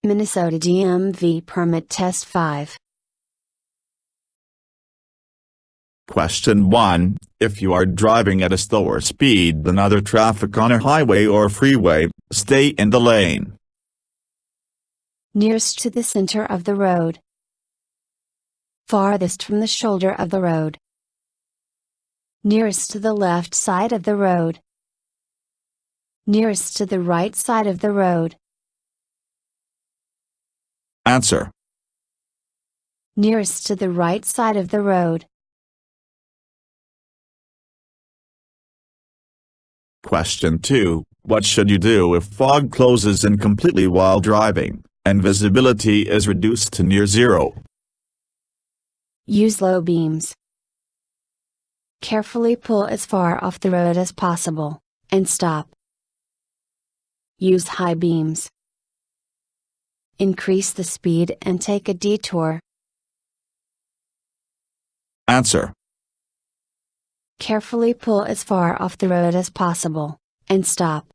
Minnesota DMV Permit Test 5. Question 1. If you are driving at a slower speed than other traffic on a highway or freeway, stay in the lane Nearest to the center of the road. Farthest from the shoulder of the road. Nearest to the left side of the road. Nearest to the right side of the road. Answer. Nearest to the right side of the road. Question 2. What should you do if fog closes in completely while driving, and visibility is reduced to near zero? Use low beams. Carefully pull as far off the road as possible, and stop. Use high beams. Increase the speed and take a detour. Answer. Carefully pull as far off the road as possible, and stop.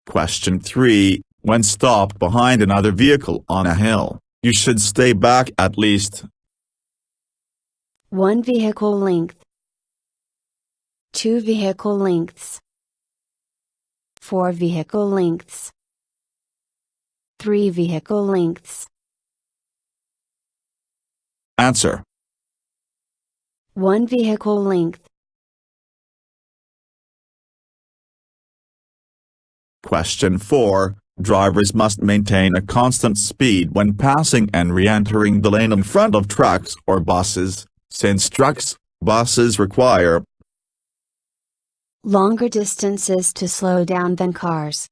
Question 3. When stopped behind another vehicle on a hill, you should stay back at least 1 vehicle length, 2 vehicle lengths, 4 vehicle lengths, 3 vehicle lengths. Answer. 1 vehicle length. Question 4. Drivers must maintain a constant speed when passing and re-entering the lane in front of trucks or buses, since trucks, buses require longer distances to slow down than cars.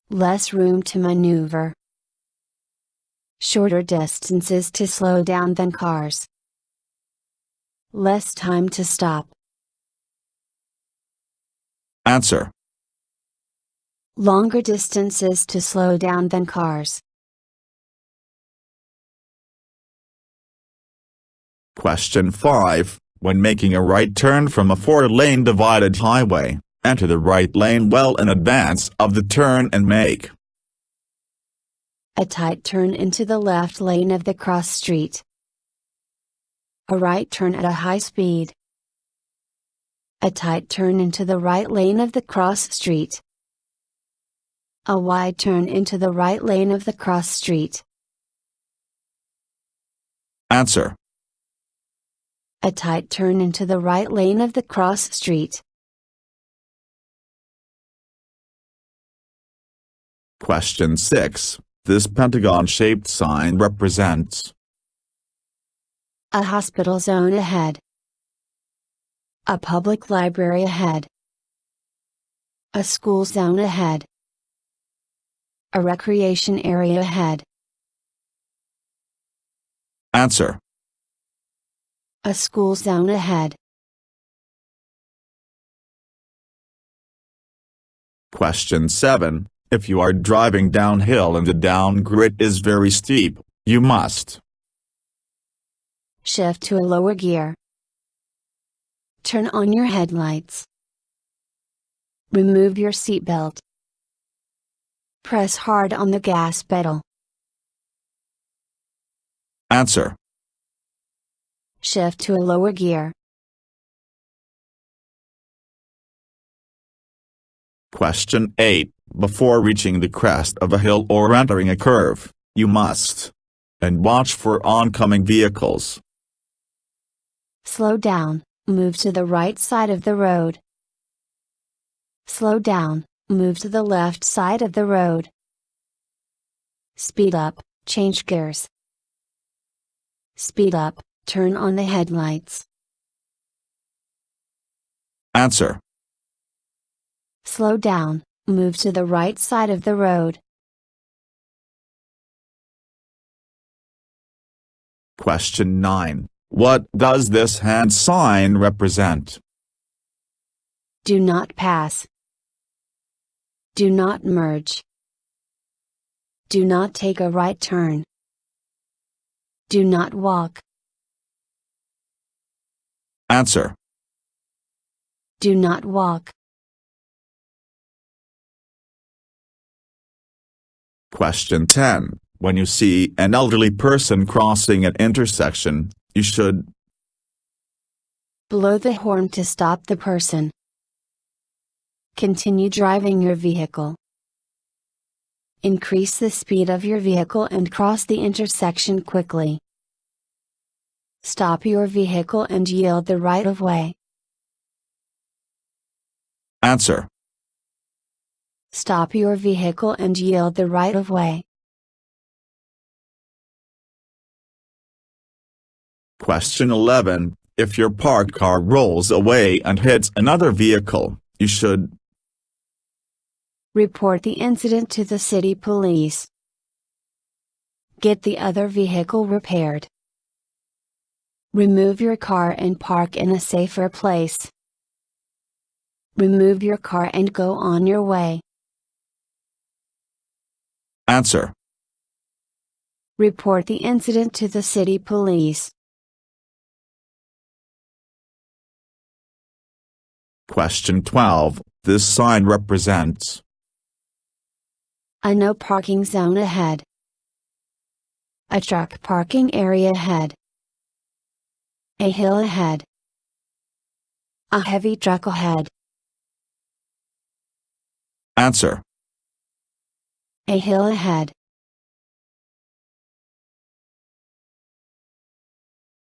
Less room to maneuver. Shorter distances to slow down than cars. Less time to stop. Answer. Longer distances to slow down than cars. Question 5. When making a right turn from a 4-lane divided highway, enter the right lane well in advance of the turn and make a tight turn into the left lane of the cross street. A right turn at a high speed. A tight turn into the right lane of the cross street. A wide turn into the right lane of the cross street. Answer. A tight turn into the right lane of the cross street. Question 6. This pentagon-shaped sign represents a hospital zone ahead. A public library ahead. A school zone ahead. A recreation area ahead. Answer. A school zone ahead. Question 7. If you are driving downhill and the down grit is very steep, you must shift to a lower gear. Turn on your headlights. Remove your seatbelt. Press hard on the gas pedal. Answer. Shift to a lower gear. Question 8. Before reaching the crest of a hill or entering a curve, you must and watch for oncoming vehicles. Slow down, move to the right side of the road. Slow down, move to the left side of the road. Speed up, change gears. Speed up, turn on the headlights. Answer. Slow down, move to the right side of the road. Question 9. What does this hand sign represent? Do not pass. Do not merge. Do not take a right turn. Do not walk. Answer. Do not walk. Question 10. When you see an elderly person crossing an intersection, you should blow the horn to stop the person. Continue driving your vehicle. Increase the speed of your vehicle and cross the intersection quickly. Stop your vehicle and yield the right of way. Answer. Stop your vehicle and yield the right of way. Question 11. If your parked car rolls away and hits another vehicle, you should report the incident to the city police. Get the other vehicle repaired. Remove your car and park in a safer place. Remove your car and go on your way. Answer. Report the incident to the city police. Question 12. This sign represents a no parking zone ahead. A truck parking area ahead. A hill ahead. A heavy truck ahead. Answer. A hill ahead.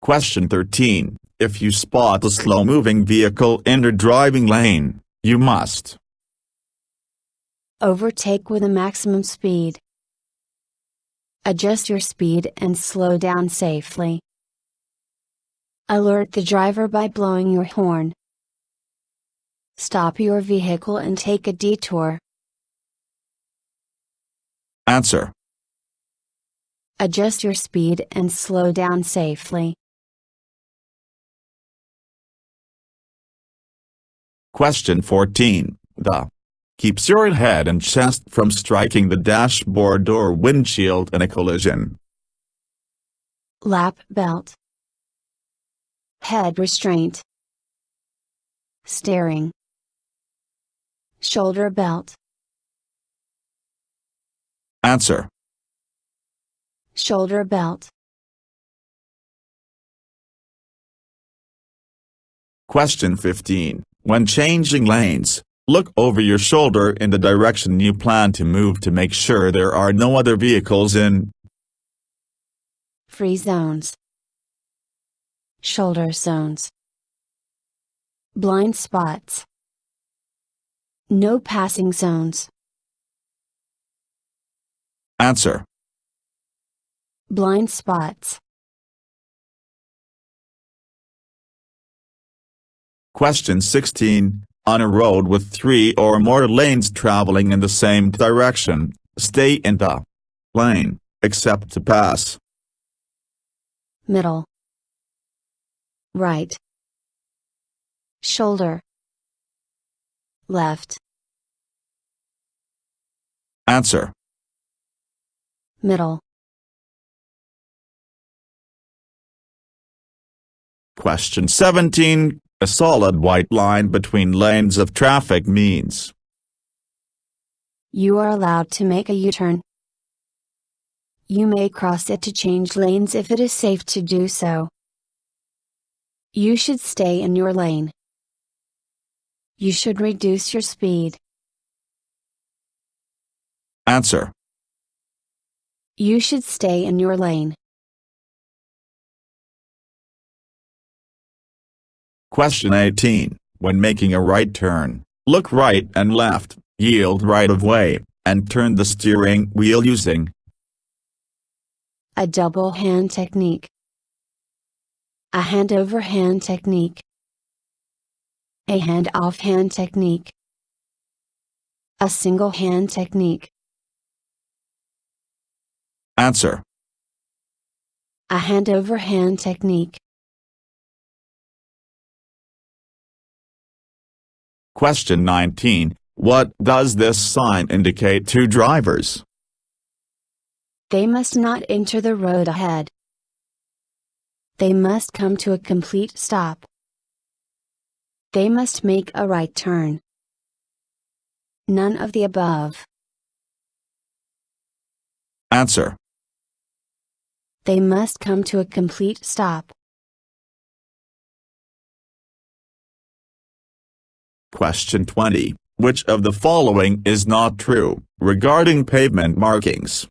Question 13. If you spot a slow-moving vehicle in your driving lane, you must overtake with a maximum speed. Adjust your speed and slow down safely. Alert the driver by blowing your horn. Stop your vehicle and take a detour. Answer. Adjust your speed and slow down safely. Question 14. The keeps your head and chest from striking the dashboard or windshield in a collision. Lap belt. Head restraint. Steering. Shoulder belt. Answer. Shoulder belt. Question 15. When changing lanes, look over your shoulder in the direction you plan to move to make sure there are no other vehicles in free zones. Shoulder zones. Blind spots. No passing zones. Answer. Blind spots. Question 16. On a road with 3 or more lanes traveling in the same direction, stay in the lane, except to pass. Middle. Right. Shoulder. Left. Answer. Middle. Question 17. A solid white line between lanes of traffic means you are allowed to make a U-turn. You may cross it to change lanes if it is safe to do so. You should stay in your lane. You should reduce your speed. Answer. You should stay in your lane. Question 18. When making a right turn, look right and left, yield right of way, and turn the steering wheel using a double hand technique. A hand over hand technique. A hand off hand technique. A single hand technique. Answer. A hand over hand technique. Question 19. What does this sign indicate to drivers? They must not enter the road ahead. They must come to a complete stop. They must make a right turn. None of the above. Answer. They must come to a complete stop. Question 20. Which of the following is not true, regarding pavement markings?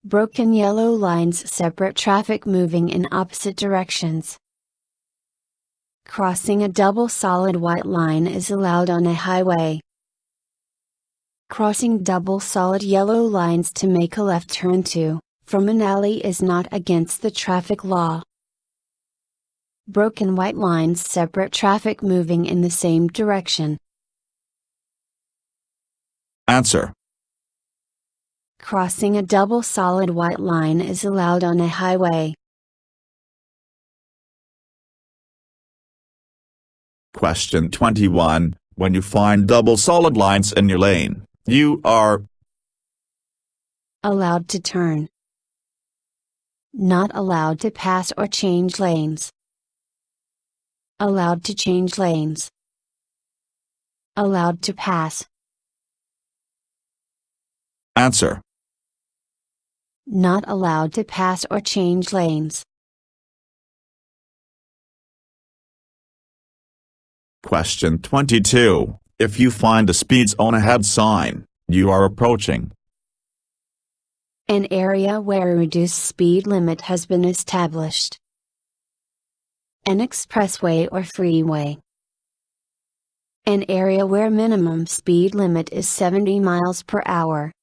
Broken yellow lines separate traffic moving in opposite directions. Crossing a double solid white line is allowed on a highway. Crossing double solid yellow lines to make a left turn from an alley is not against the traffic law. Broken white lines separate traffic moving in the same direction. Answer. Crossing a double solid white line is allowed on a highway. Question 21. When you find double solid lines in your lane, you are allowed to turn. Not allowed to pass or change lanes. Allowed to change lanes. Allowed to pass. Answer. Not allowed to pass or change lanes. Question 22. If you find a speed zone ahead sign, you are approaching an area where a reduced speed limit has been established. An expressway or freeway. An area where minimum speed limit is 70 miles per hour.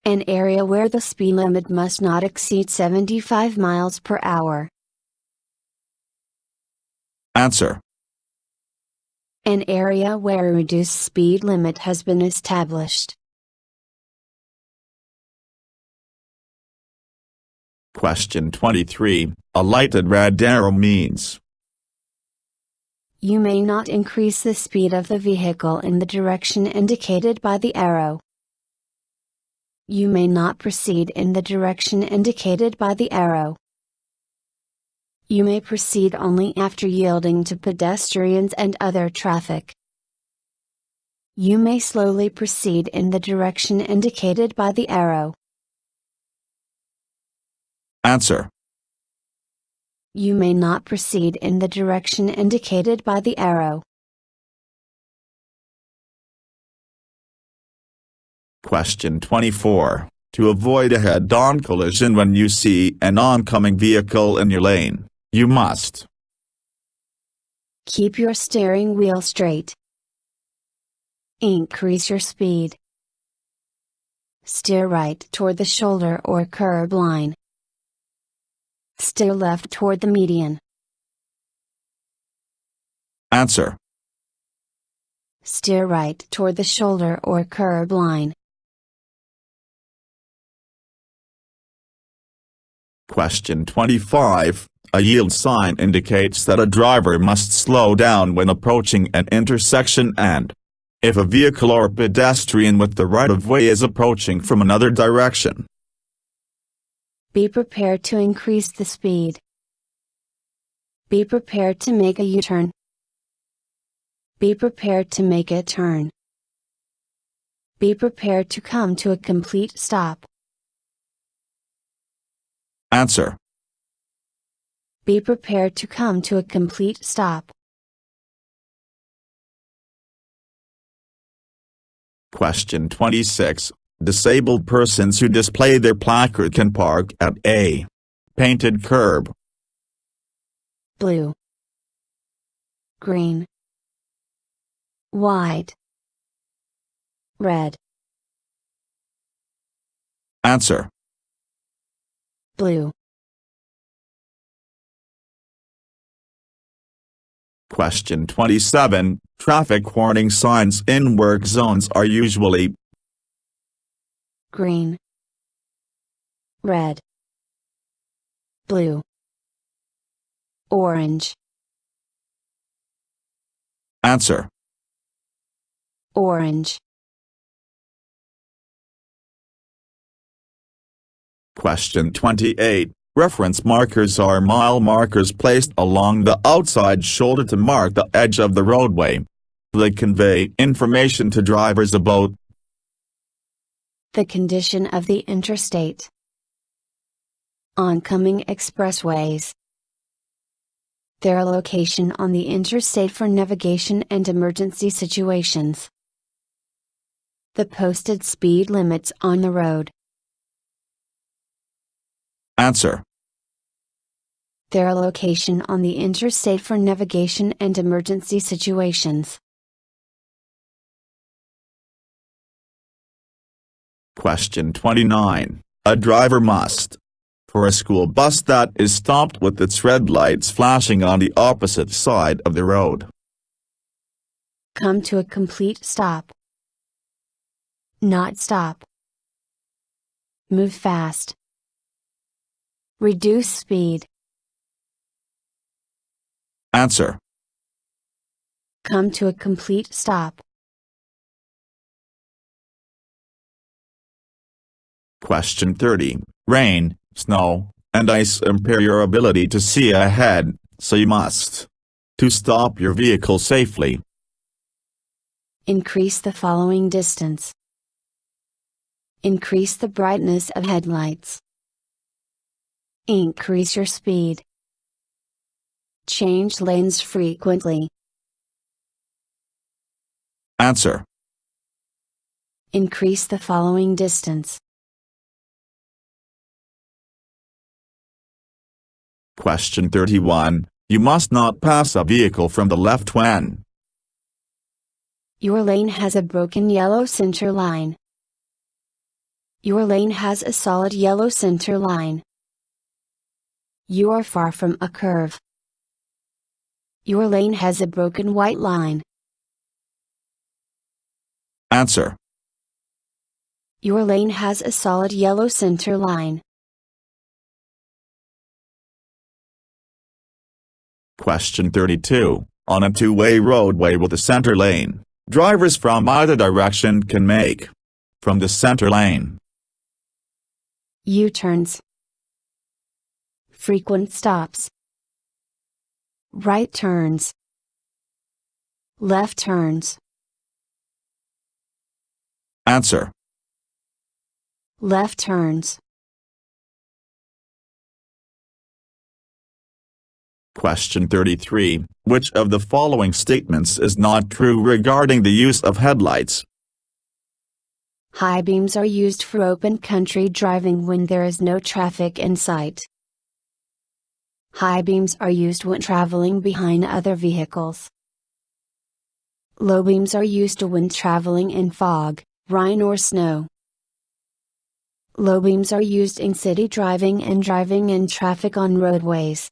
An area where the speed limit must not exceed 75 miles per hour. Answer. An area where a reduced speed limit has been established. Question 23. A lighted red arrow means you may not increase the speed of the vehicle in the direction indicated by the arrow. You may not proceed in the direction indicated by the arrow. You may proceed only after yielding to pedestrians and other traffic. You may slowly proceed in the direction indicated by the arrow. Answer. You may not proceed in the direction indicated by the arrow. Question 24. To avoid a head-on collision when you see an oncoming vehicle in your lane, you must keep your steering wheel straight. Increase your speed. Steer right toward the shoulder or curb line. Steer left toward the median. Answer. Steer right toward the shoulder or curb line. Question 25. A yield sign indicates that a driver must slow down when approaching an intersection and, if a vehicle or pedestrian with the right-of-way is approaching from another direction, be prepared to increase the speed. Be prepared to make a U-turn. Be prepared to make a turn. Be prepared to come to a complete stop. Answer. Be prepared to come to a complete stop. Question 26. Disabled persons who display their placard can park at a painted curb. Blue, green, white, red. Answer. Blue. Question 27. Traffic warning signs in work zones are usually green, red, blue, orange. Answer. Orange. Question 28. Reference markers are mile markers placed along the outside shoulder to mark the edge of the roadway. They convey information to drivers about The condition of the interstate. Oncoming expressways. Their location on the interstate for navigation and emergency situations. The posted speed limits on the road. Answer. Their location on the interstate for navigation and emergency situations. Question 29. A driver must, for a school bus that is stopped with its red lights flashing on the opposite side of the road, come to a complete stop. Not stop. Move fast. Reduce speed. Answer. Come to a complete stop. Question 30. Rain, snow, and ice impair your ability to see ahead, so you must, to stop your vehicle safely, increase the following distance. Increase the brightness of headlights. Increase your speed. Change lanes frequently. Answer. Increase the following distance. Question 31. You must not pass a vehicle from the left when your lane has a broken yellow center line. Your lane has a solid yellow center line. You are far from a curve. Your lane has a broken white line. Answer. Your lane has a solid yellow center line. Question 32. On a two-way roadway with a center lane, drivers from either direction can make from the center lane U-turns, frequent stops, right turns, left turns. Answer. Left turns. Question 33. Which of the following statements is not true regarding the use of headlights? High beams are used for open country driving when there is no traffic in sight. High beams are used when traveling behind other vehicles. Low beams are used when traveling in fog, rain or snow. Low beams are used in city driving and driving in traffic on roadways.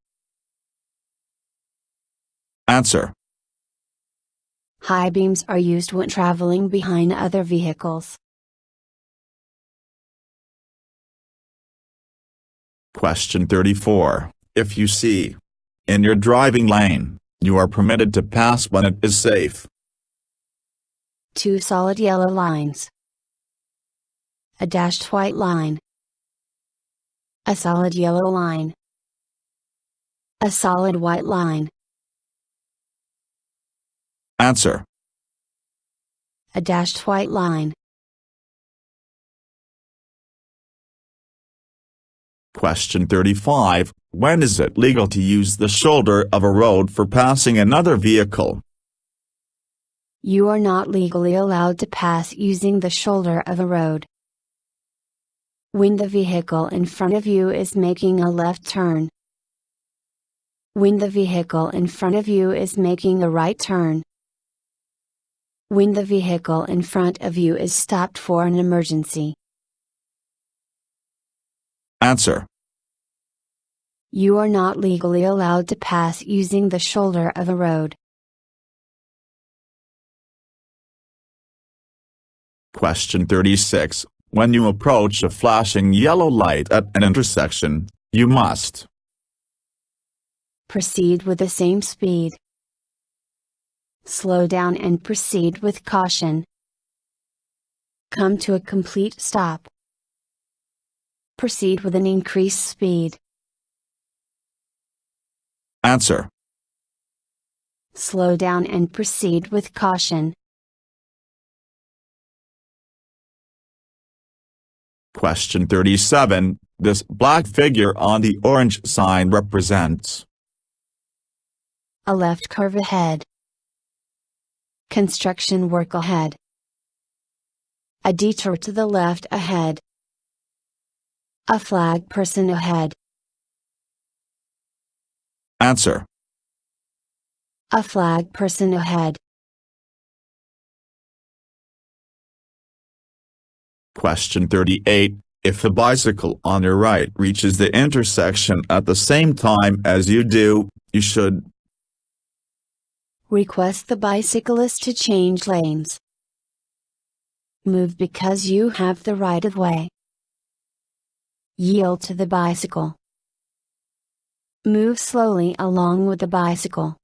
Answer. High beams are used when traveling behind other vehicles. Question 34. If you see in your driving lane, you are permitted to pass when it is safe. Two solid yellow lines. A dashed white line. A solid yellow line. A solid white line. Answer. A dashed white line. Question 35. When is it legal to use the shoulder of a road for passing another vehicle? You are not legally allowed to pass using the shoulder of a road. When the vehicle in front of you is making a left turn. When the vehicle in front of you is making a right turn. When the vehicle in front of you is stopped for an emergency. Answer. You are not legally allowed to pass using the shoulder of a road. Question 36. When you approach a flashing yellow light at an intersection, you must proceed with the same speed. Slow down and proceed with caution. Come to a complete stop. Proceed with an increased speed. Answer. Slow down and proceed with caution. Question 37. This black figure on the orange sign represents a left curve ahead, construction work ahead, a detour to the left ahead, a flag person ahead. Answer. A flag person ahead. Question 38. If the bicycle on your right reaches the intersection at the same time as you do, you should request the bicyclist to change lanes. Move because you have the right of way. Yield to the bicycle. Move slowly along with the bicycle.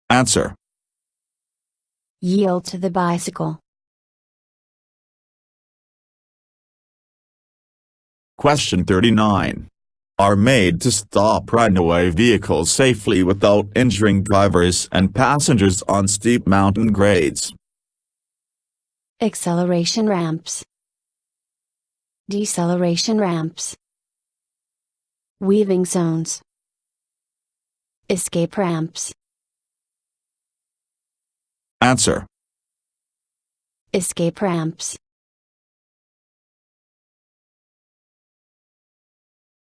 Answer. Yield to the bicycle. Question 39. Are made to stop runaway vehicles safely without injuring drivers and passengers on steep mountain grades. Acceleration ramps. Deceleration ramps. Weaving zones. Escape ramps. Answer. Escape ramps.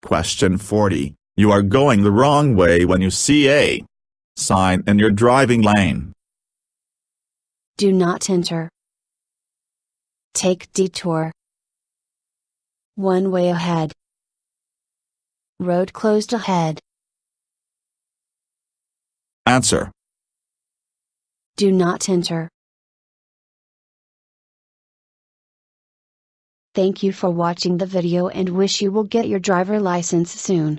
Question 40. You are going the wrong way when you see a sign in your driving lane. Do not enter. Take detour. One way ahead. Road closed ahead. Answer. Do not enter. Thank you for watching the video and wish you will get your driver license soon.